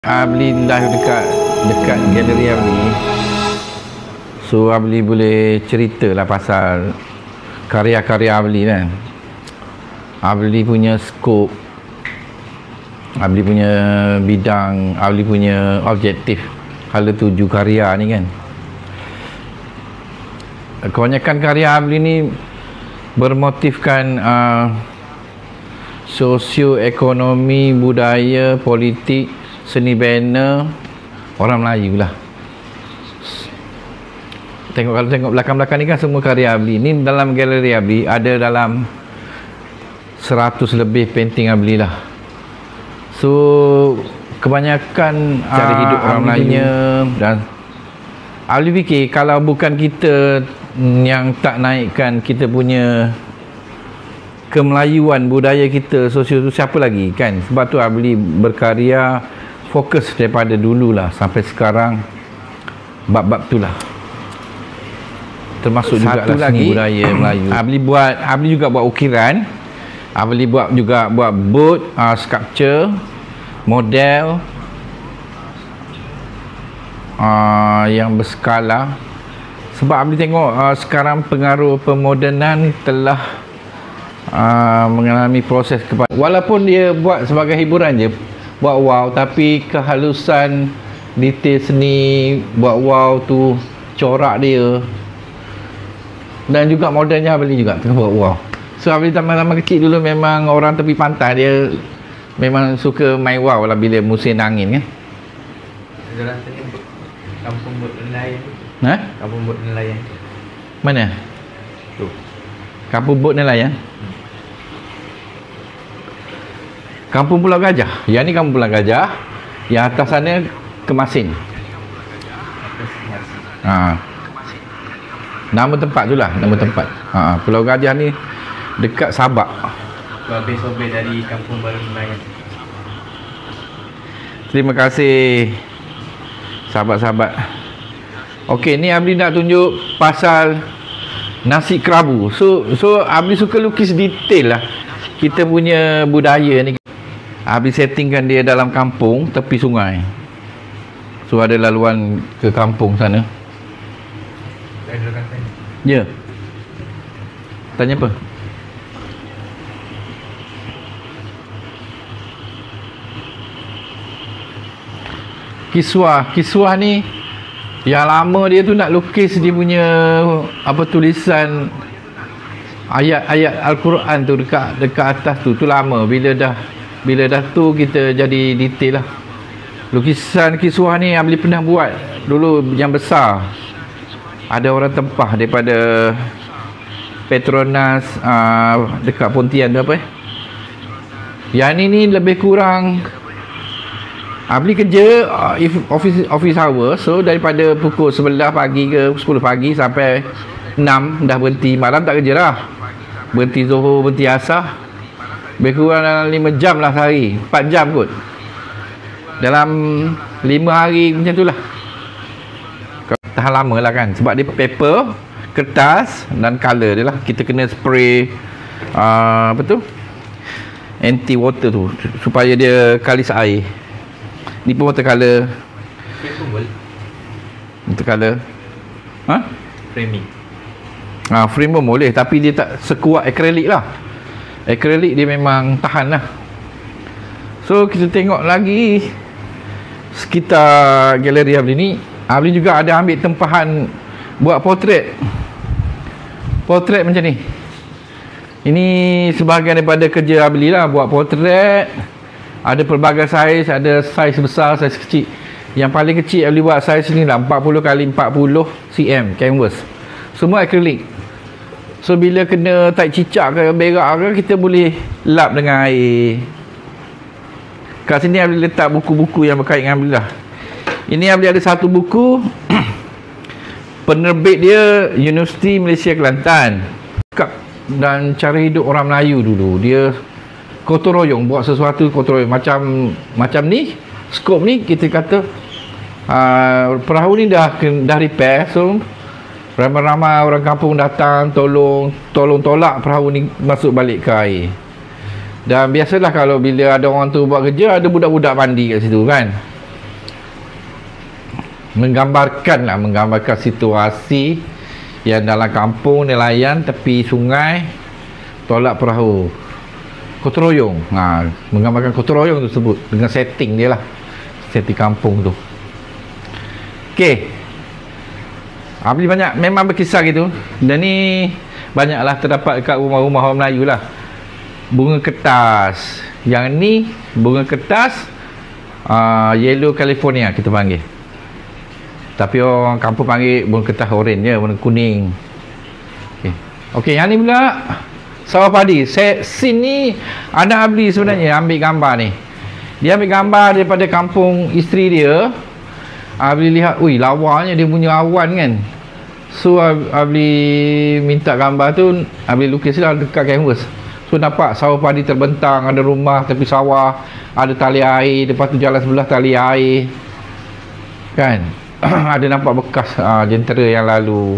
Beli live dekat galeri Abli. So Abli boleh ceritalah pasal karya-karya Abli kan. Abli punya skop, Abli punya bidang, Abli punya objektif hala tuju karya ni kan. Kebanyakan karya Abli ni bermotifkan sosioekonomi, budaya, politik, seni bina orang Melayu lah. Kalau tengok belakang-belakang ni kan semua karya Abli. Ni dalam galeri Abli ada dalam 100 lebih painting Abli lah. So kebanyakan cara hidup orang Melayu. Dan Abli fikir kalau bukan kita yang tak naikkan kita punya kemelayuan, budaya kita, sosial tu, siapa lagi kan. Sebab tu Abli berkarya fokus daripada dulu lah sampai sekarang bab-bab tu lah, termasuk juga lah seni budaya Melayu. Abli juga buat ukiran, Abli juga buat boat, sculpture, model yang berskala. Sebab Abli tengok sekarang pengaruh pemodenan telah mengalami proses walaupun dia buat sebagai hiburan je, buat wow, tapi kehalusan detail seni buat wow tu, corak dia dan juga modelnya Abli juga tengah buat wow. So Abli zaman-zaman kecil dulu memang orang tepi pantai, dia memang suka main wow lah bila musim angin kan. Kampung Bot Nelayan. Kampung Bot Nelayan. Mana? Tu. Kampung Bot Nelayan. Kampung Pulau Gajah. Yang ni Kampung Pulau Gajah. Yang atas sana Kemasin. Nama tempat tu lah, nama tempat. Pulau Gajah ni dekat Sabak. Sobek dari Kampung Baru Nelayan. Terima kasih sahabat-sahabat. Okey, ni Abli nak tunjuk pasal nasi kerabu. So Abli suka lukis detail lah kita punya budaya ni. Abli settingkan dia dalam kampung tepi sungai. So ada laluan ke kampung sana. Ya. Tanya apa? Kiswah ni yang lama dia tu nak lukis dia punya tulisan ayat-ayat Al-Quran tu dekat atas tu lama. Bila dah tu kita jadi detail lah. Lukisan kiswah ni Abli pernah buat dulu yang besar. Ada orang tempah daripada Petronas dekat Pontian tu apa Yang ni lebih kurang Abli kerja office hour. So daripada pukul 11 pagi ke 10 pagi sampai 6 dah berhenti. Malam tak kerja dah, berhenti Zuhur, berhenti Asar. Lebih kurang dalam 5 jam lah sehari, 4 jam kot. Dalam 5 hari macam tu lah. Tahan lama lah kan, sebab dia paper, kertas dan colour dia lah. Kita kena spray anti water tu supaya dia kalis air. Ni pun watercolor. Watercolor. Framing. Frame pun boleh, tapi dia tak sekuat akrilik lah. Akrilik dia memang tahan lah. So kita tengok lagi sekitar galeri Abli ni. Abli juga ada ambil tempahan buat portrait. Portrait macam ni. Ini sebahagian daripada kerja Abli lah, buat portrait. Ada pelbagai saiz, ada saiz besar, saiz kecil. Yang paling kecil Abli buat saiz ni lah, 40 x 40 cm canvas. Semua akrilik. So bila kena tight cicak ke berak ke, kita boleh lap dengan air. Kat sini Abli letak buku-buku yang berkait dengan Abli lah. Ini Abli ada satu buku penerbit dia Universiti Malaysia Kelantan. Dan cara hidup orang Melayu dulu, dia gotong royong buat sesuatu, gotong royong macam ni. Skop ni kita kata perahu ni dah repair. So ramai-ramai orang kampung datang tolong tolak perahu ni masuk balik ke air. Dan biasalah kalau bila ada orang tu buat kerja, ada budak-budak mandi kat situ kan. menggambarkan situasi yang dalam kampung nelayan tepi sungai tolak perahu gotong royong. Menggambarkan gotong royong tersebut dengan setting dia lah, setting kampung tu. Okey, Abli banyak memang berkisah gitu. Dan ni banyaklah terdapat dekat rumah-rumah orang Melayu lah. Bunga kertas. Yang ni bunga kertas Yellow California kita panggil. Tapi orang kampung panggil bunga kertas oren je, warna kuning. Okey, yang ni pula sawah padi. Scene ni anak Abli sebenarnya ambil gambar ni. Dia ambil gambar daripada kampung isteri dia. Abli lihat, ui lawanya dia punya awan kan. So Abli minta gambar tu, Abli lukis lah dekat canvas. So nampak sawah padi terbentang, ada rumah tepi sawah, ada tali air, lepas tu jalan sebelah tali air kan. Ada nampak bekas jentera yang lalu.